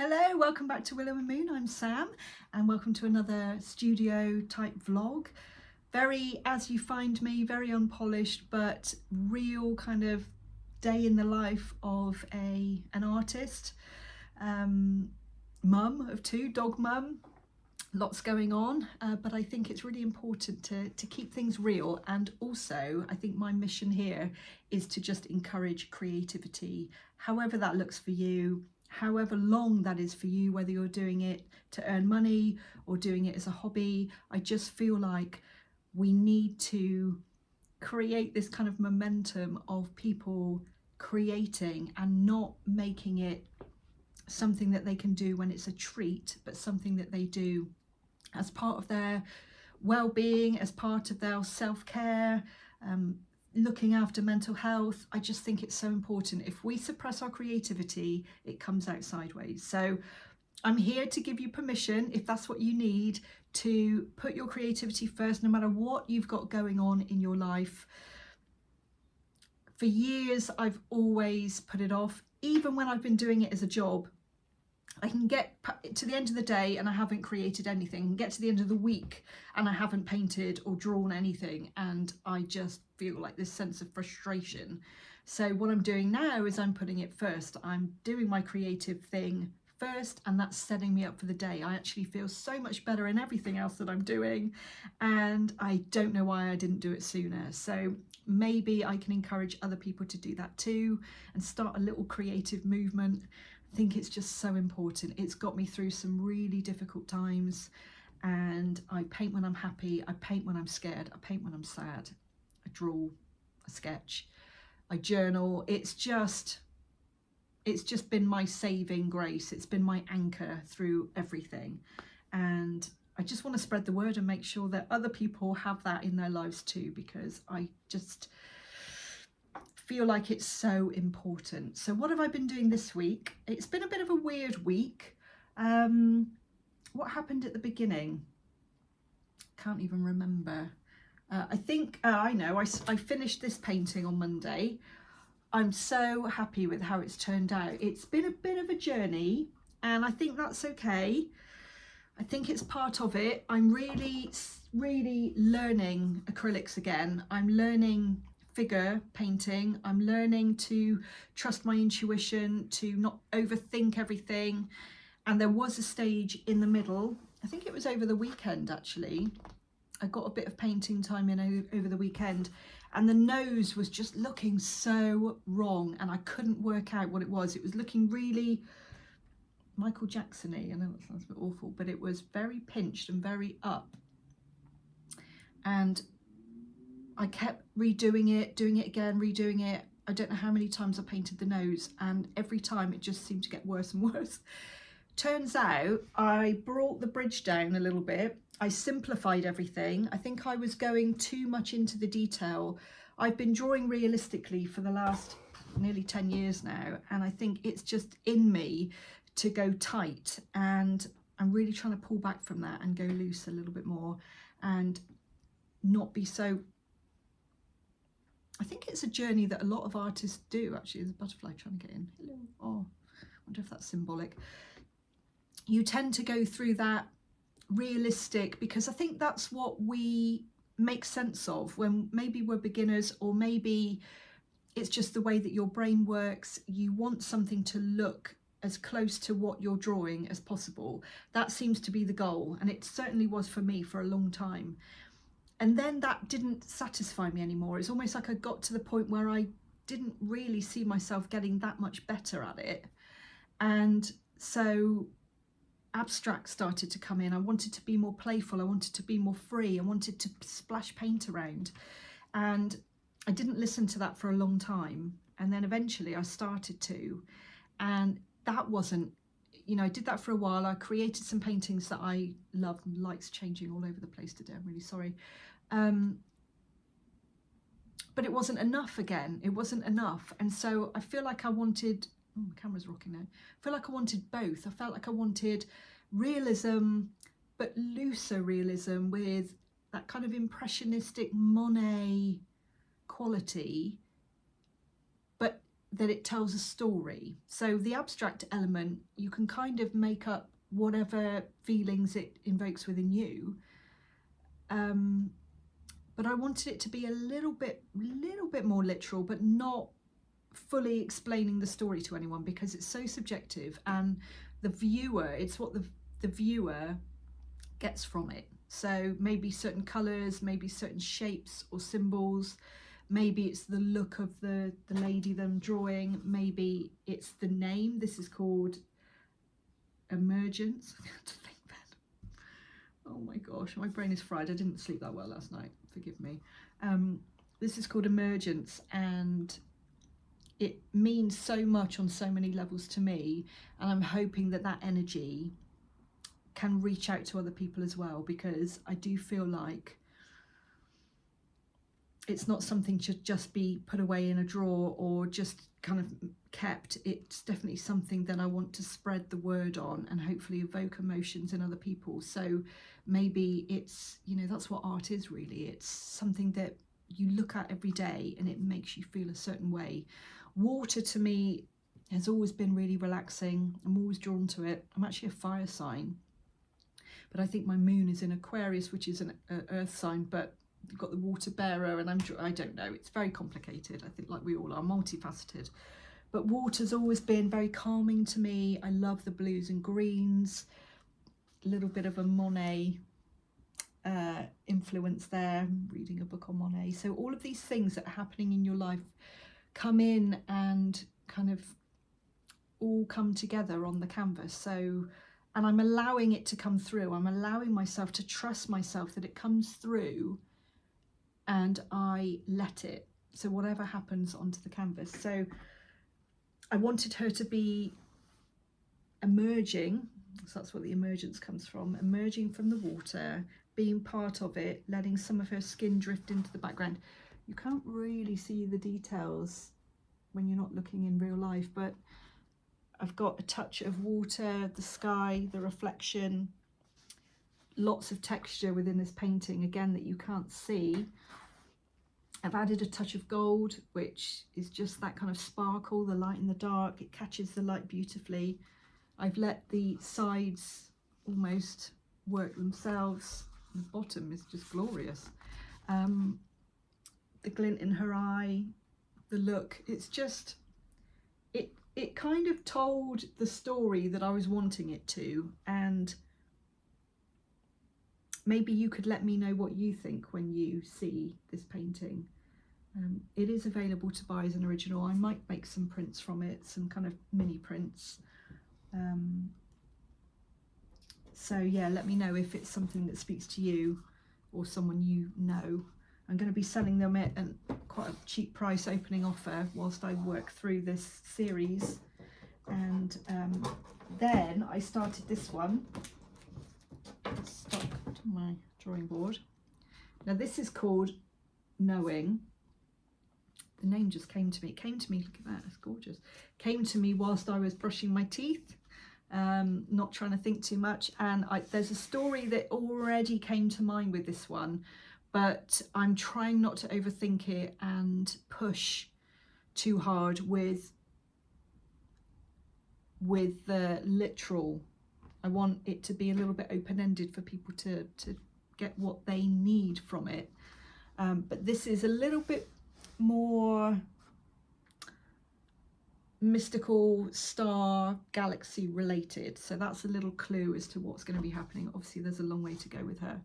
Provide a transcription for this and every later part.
Hello, welcome back to Willow Moon. I'm Sam and welcome to another studio type vlog. Very as you find me, very unpolished but real kind of day in the life of an artist, mum of two, dog mum. Lots going on, but I think it's really important to keep things real, and also I think my mission here is to just encourage creativity, however that looks for you, however long that is for you, whether you're doing it to earn money or doing it as a hobby. I just feel like we need to create this kind of momentum of people creating and not making it something that they can do when it's a treat, but something that they do as part of their well-being, as part of their self-care, looking after mental health. I just think it's so important. If we suppress our creativity, it comes out sideways. So I'm here to give you permission, if that's what you need, to put your creativity first, no matter what you've got going on in your life. For years, I've always put it off, even when I've been doing it as a job. I can get to the end of the day and I haven't created anything, get to the end of the week and I haven't painted or drawn anything, and I just feel like this sense of frustration. So what I'm doing now is I'm putting it first. I'm doing my creative thing first, and that's setting me up for the day. I actually feel so much better in everything else that I'm doing, and I don't know why I didn't do it sooner. So maybe I can encourage other people to do that too and start a little creative movement. I think it's just so important. It's got me through some really difficult times, and I paint when I'm happy, I paint when I'm scared, I paint when I'm sad, I draw, I sketch, I journal. It's just been my saving grace. It's been my anchor through everything, and I just want to spread the word and make sure that other people have that in their lives too, because I just feel like it's so important. So what have I been doing this week? It's been a bit of a weird week. What happened at the beginning? Can't even remember. I think I know. I finished this painting on Monday. I'm so happy with how it's turned out. It's been a bit of a journey, and I think that's okay. I think it's part of it. I'm really learning acrylics again. I'm learning figure painting. I'm learning to trust my intuition, to not overthink everything. And there was a stage in the middle, I think it was over the weekend actually, I got a bit of painting time in over the weekend, and the nose was just looking so wrong and I couldn't work out what it was. It was looking really Michael Jackson-y. I know that sounds a bit awful, but it was very pinched and very up, and I kept redoing it, doing it again, redoing it. I don't know how many times I painted the nose, and every time it just seemed to get worse and worse. Turns out I brought the bridge down a little bit. I simplified everything. I think I was going too much into the detail. I've been drawing realistically for the last nearly 10 years now, and I think it's just in me to go tight, and I'm really trying to pull back from that and go loose a little bit more and not be so. I think it's a journey that a lot of artists do actually. There's a butterfly trying to get in. Hello. Oh, I wonder if that's symbolic. You tend to go through that realistic, because I think that's what we make sense of when maybe we're beginners, or maybe it's just the way that your brain works. You want something to look as close to what you're drawing as possible. That seems to be the goal, and it certainly was for me for a long time. And then that didn't satisfy me anymore. It's almost like I got to the point where I didn't really see myself getting that much better at it. And so abstract started to come in. I wanted to be more playful. I wanted to be more free. I wanted to splash paint around. And I didn't listen to that for a long time. And then eventually I started to. And that wasn't, you know, I did that for a while. I created some paintings that I love. Lights changing all over the place today. I'm really sorry. But it wasn't enough again. It wasn't enough. And so I feel like I wanted, oh, my camera's rocking now. I feel like I wanted both. I felt like I wanted realism, but looser realism with that kind of impressionistic Monet quality, but that it tells a story. So the abstract element, you can kind of make up whatever feelings it invokes within you. But I wanted it to be a little bit more literal, but not fully explaining the story to anyone, because it's so subjective, and the viewer, it's what the viewer gets from it. So maybe certain colours, maybe certain shapes or symbols, maybe it's the look of the lady that I'm drawing, maybe it's the name. This is called Emergence. I have to think then. Oh my gosh, my brain is fried. I didn't sleep that well last night, forgive me. This is called Emergence, and it means so much on so many levels to me, and I'm hoping that that energy can reach out to other people as well, because I do feel like it's not something to just be put away in a drawer or just kind of kept. It's definitely something that I want to spread the word on and hopefully evoke emotions in other people. So maybe it's, you know, that's what art is really. It's something that you look at every day and it makes you feel a certain way. Water to me has always been really relaxing. I'm always drawn to it. I'm actually a fire sign, but I think my moon is in Aquarius, which is an earth sign, but you've got the water bearer, and I don't know, it's very complicated. I think, like we all are, multifaceted. But water's always been very calming to me. I love the blues and greens, a little bit of a Monet influence there. I'm reading a book on Monet. So all of these things that are happening in your life come in and kind of all come together on the canvas. So, and I'm allowing it to come through. I'm allowing myself to trust myself that it comes through, and I let it. So whatever happens onto the canvas. So I wanted her to be emerging, so that's what the emergence comes from, emerging from the water, being part of it, letting some of her skin drift into the background. You can't really see the details when you're not looking in real life, but I've got a touch of water, the sky, the reflection, lots of texture within this painting, again, that you can't see. I've added a touch of gold, which is just that kind of sparkle, the light in the dark. It catches the light beautifully. I've let the sides almost work themselves. The bottom is just glorious. The glint in her eye, the look, it's just, it kind of told the story that I was wanting it to. And maybe you could let me know what you think when you see this painting. It is available to buy as an original. I might make some prints from it, some kind of mini prints. So yeah, let me know if it's something that speaks to you or someone you know. I'm going to be selling them at quite a cheap price opening offer whilst I work through this series. And then I started this one. Stuck to my drawing board. Now this is called Knowing. The name just came to me. It came to me, look at that, it's gorgeous. Came to me whilst I was brushing my teeth, not trying to think too much. And there's a story that already came to mind with this one, but I'm trying not to overthink it and push too hard with the literal. I want it to be a little bit open-ended for people to get what they need from it. But this is a little bit more mystical, star, galaxy related. So that's a little clue as to what's going to be happening. Obviously there's a long way to go with her.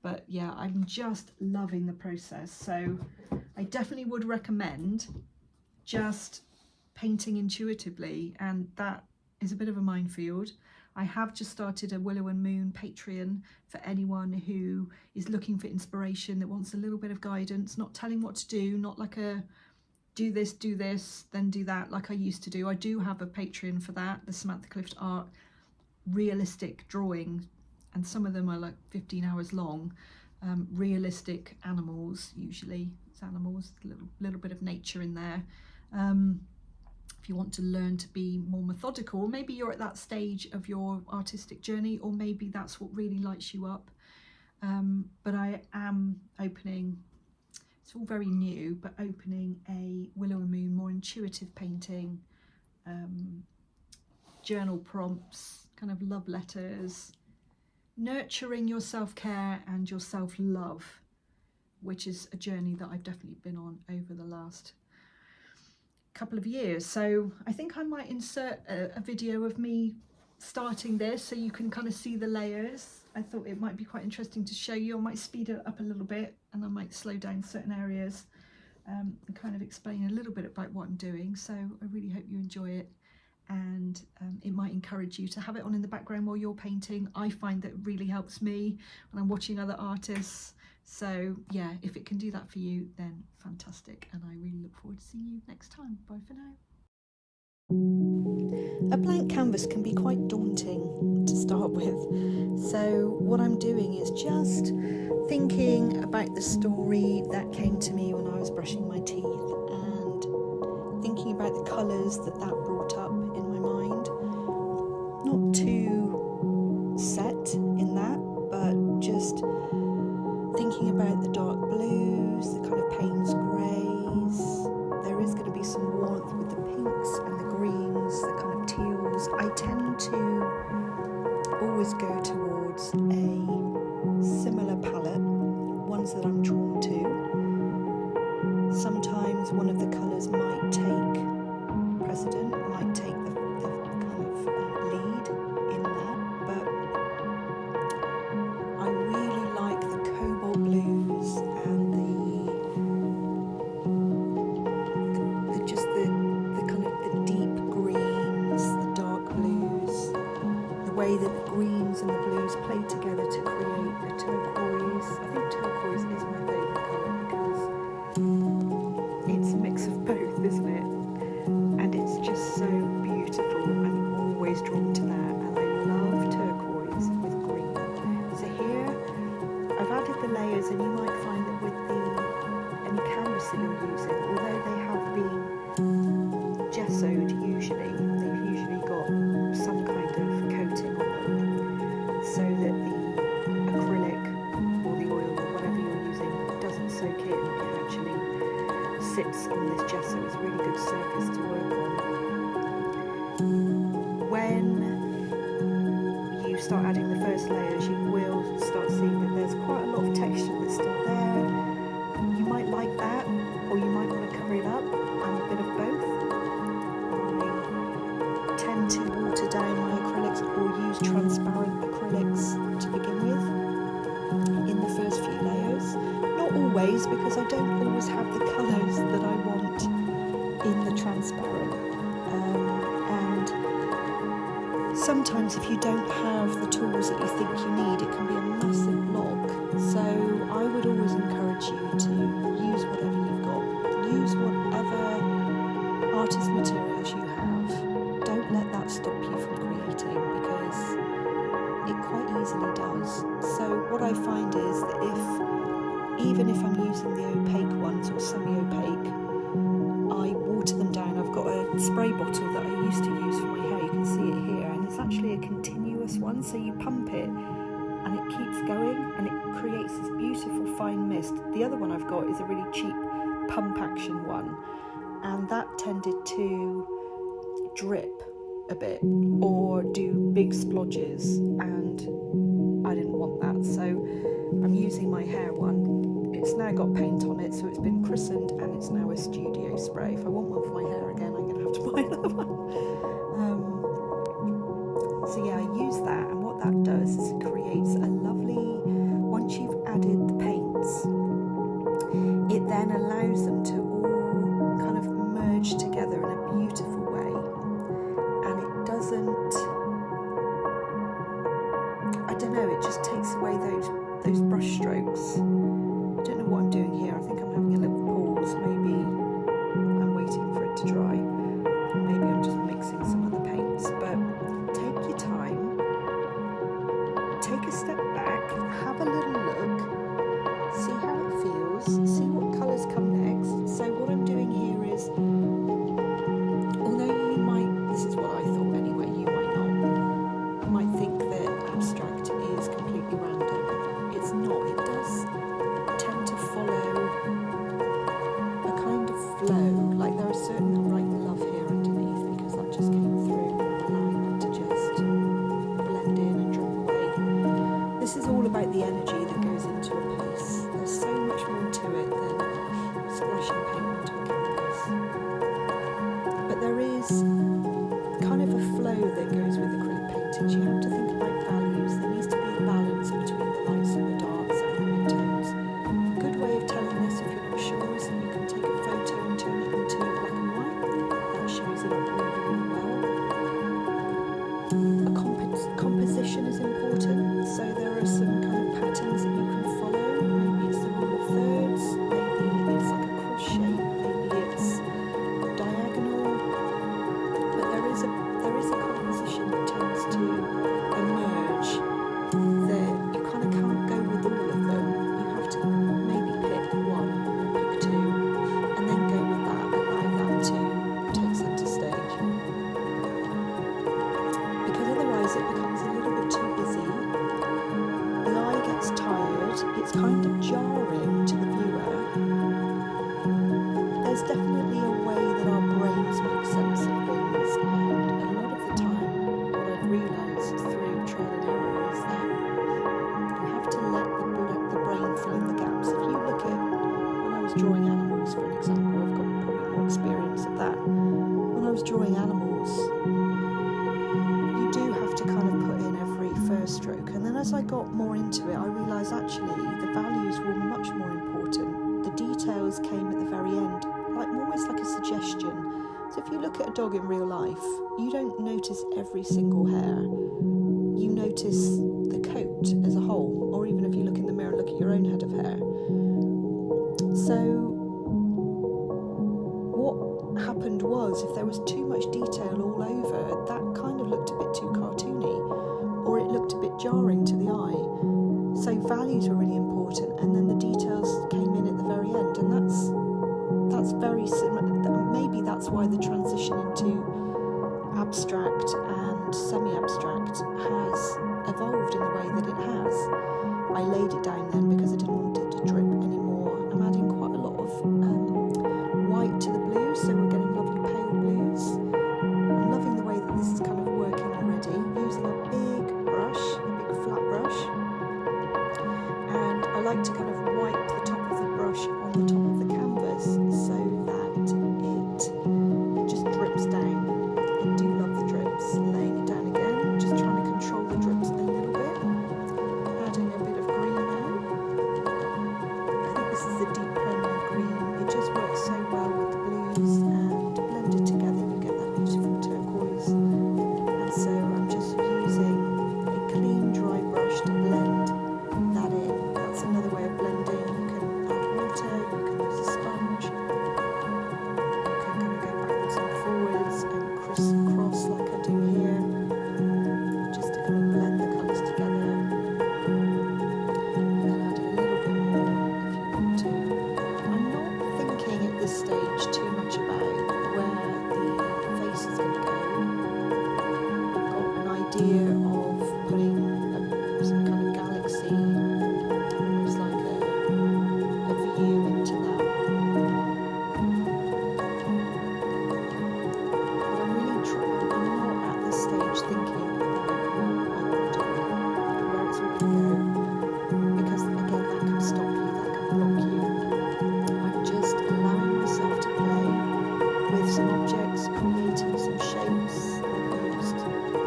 But yeah, I'm just loving the process. So I definitely would recommend just painting intuitively, and that is a bit of a minefield. I have just started a Willow and Moon Patreon for anyone who is looking for inspiration, that wants a little bit of guidance, not telling what to do, not like a do this, then do that like I used to do. I do have a Patreon for that, the Samantha Clift Art realistic drawing, and some of them are like 15 hours long. Realistic animals, usually it's animals, a little bit of nature in there. If you want to learn to be more methodical, maybe you're at that stage of your artistic journey, or maybe that's what really lights you up. But I am opening It's all very new, but opening a Willow Moon, more intuitive painting, journal prompts, kind of love letters, nurturing your self-care and your self-love, which is a journey that I've definitely been on over the last couple of years. So I think I might insert a video of me starting this so you can kind of see the layers. I thought it might be quite interesting to show you. I might speed it up a little bit and I might slow down certain areas and kind of explain a little bit about what I'm doing. So I really hope you enjoy it, and it might encourage you to have it on in the background while you're painting. I find that it really helps me when I'm watching other artists. So yeah, if it can do that for you, then fantastic, and I really look forward to seeing you next time. Bye for now. A blank canvas can be quite daunting to start with, so what I'm doing is just thinking about the story that came to me when I was brushing my teeth, and thinking about the colours that brought up in my mind. Not too set in that, but just thinking about the dark blues, the kind of Payne's greys. There is going to be some warmth with the pinks and the greens, the kind of teals. I tend to always go towards a similar palette, ones that I'm drawn to. Sometimes one of the colours might take precedent, might take the kind of lead in that, but I really like the cobalt blues and the kind of the deep greens, the dark blues, the way that the greens and the blues play together to create a turquoise. I think turquoise is my favourite colour because it's a mix of both, isn't it? And it's just so beautiful. I'm always drawn to that, and I love turquoise with green. So here I've added the layers, and you might find that with any canvas that you're using, although they have been gessoed usually, they've usually got some kind of coating on them so that the acrylic or the oil or whatever you're using doesn't soak in. It actually sits on this gesso. It's a really good surface to work on. When you start adding the first layers, you will start seeing that there's quite a lot of texture that's still there. You might like that, or you might want to cover it up. I'm a bit of both. I tend to water down my acrylics or use transparent acrylics to begin with in the first few layers. Not always, because I don't always have the colours that I want in the transparent. And sometimes if you don't have the tools that you think you need, it can be a massive block. So I would always encourage you to use whatever you've got. Use whatever artist materials you have. Don't let that stop you from creating, because it quite easily does. So what I find is that even if I'm using the opaque ones or semi-opaque, I water them down. I've got a spray bottle that I used to use for my hair. You can see it here, and it's actually a continuous one, so you pump it and it keeps going and it creates this beautiful fine mist. The other one I've got is a really cheap pump action one, and that tended to drip a bit or do big splodges, and I didn't want that, so I'm using my hair one. It's now got paint on it, so it's been christened, and it's now a studio spray. If I want one for my hair again, I'm going to have to buy another one. So yeah, I use that, and what that does is it creates a lovely, once you've added the paints, it then allows them to all kind of merge together in a beautiful way, and it doesn't, I don't know, it just takes away those brush strokes. I don't know what I'm doing here. I think I'm having a little pause. Maybe I'm waiting for it to dry. Maybe I'm just mixing some other paints. But take your time. Take a step this is all about the energy that goes into a piece. There's so much more to it than splashing paint onto a canvas. But there is kind of a flow that goes with acrylic paintings. You have to think about values. There needs to be a balance between the lights and the darks and the midtones. A good way of telling this, if you're not sure, is that you can take a photo and turn it into black and white. That shows it up really, really well. A composition is important, so there are some kind of patterns that you can follow. Maybe it's the rule of thirds, maybe it's like a cross shape, maybe it's diagonal. But there is a composition that tends to emerge that you kind of can't go with all of them. You have to maybe pick one, pick two, and then go with that, allow that to take centre stage. Because otherwise it becomes a little bit too busy. The eye gets tired, it's kind of jarring to the viewer. There's definitely a way that our brains make sense of things, and a lot of the time what I've realised through trial and error is that you have to let the brain fill in the gaps. If you look at, when I was drawing animals for an example, I've got probably more experience of that. When I was drawing animals, you do have to kind of put in every first stroke, and then as I got more into it I realised actually the values were much more important. The details came at the very end, like almost like a suggestion. So if you look at a dog in real life, you don't notice every single hair, you notice the coat as a whole, or even if you look in the mirror and look at your own head of hair. So what happened was, if there was too much detail all over, that kind of looked a bit too cartoony, or it looked a bit jarring to the eye. So values were really important, and then the details came in at the very end, and that's very similar. Maybe that's why the transition into abstract and semi-abstract has evolved in the way that it has. I laid it down then because I didn't want it to drip anymore. I'm adding quite a lot of white to the blues, so we're getting lovely pale blues. I'm loving the way that this is kind of working already, using a big brush, a big flat brush, and I like to kind of wipe the top of the brush on the top of the canvas so that it just drips down. I do love the drips. Laying it down again, just trying to control the drips a little bit, adding a bit of green now. I think this is a deep permanent green. It just works so well with the blues, and blended together you get that beautiful turquoise. And so I'm just using a clean dry brush to blend that in. That's another way of blending. You can add water, you can use a sponge, you can kind of go backwards and forwards and crisscross like I do here, just to kind of blend the colours together. And then add a little bit more if you want to. I'm not thinking at this stage too much about where the face is going to go. I've got an idea of putting some kind of galaxy, almost like a view into that. But I'm really trying, I'm not at this stage thinking about what I want to do, where it's all going to go, because again that can stop you, that can block you. I'm just allowing myself to play with some objects, creating some shapes. I've used the kind of,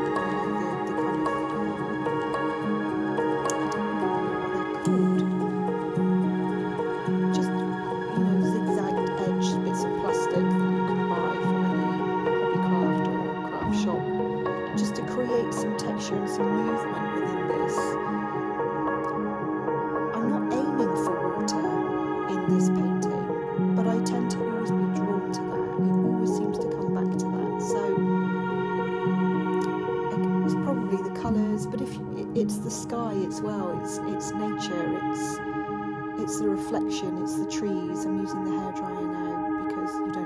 I don't know what they're called. Just, zigzagged edge bits of plastic that you can buy from any hobbycraft or craft shop, just to create some texture and some movement within this. I'm not aiming for water in this painting, but I tend to always be drawn to that. It always seems to come back to that. So it's probably the colours, but if it's the sky as well, it's nature, it's the reflection, it's the trees. I'm using the hairdryer now because you don't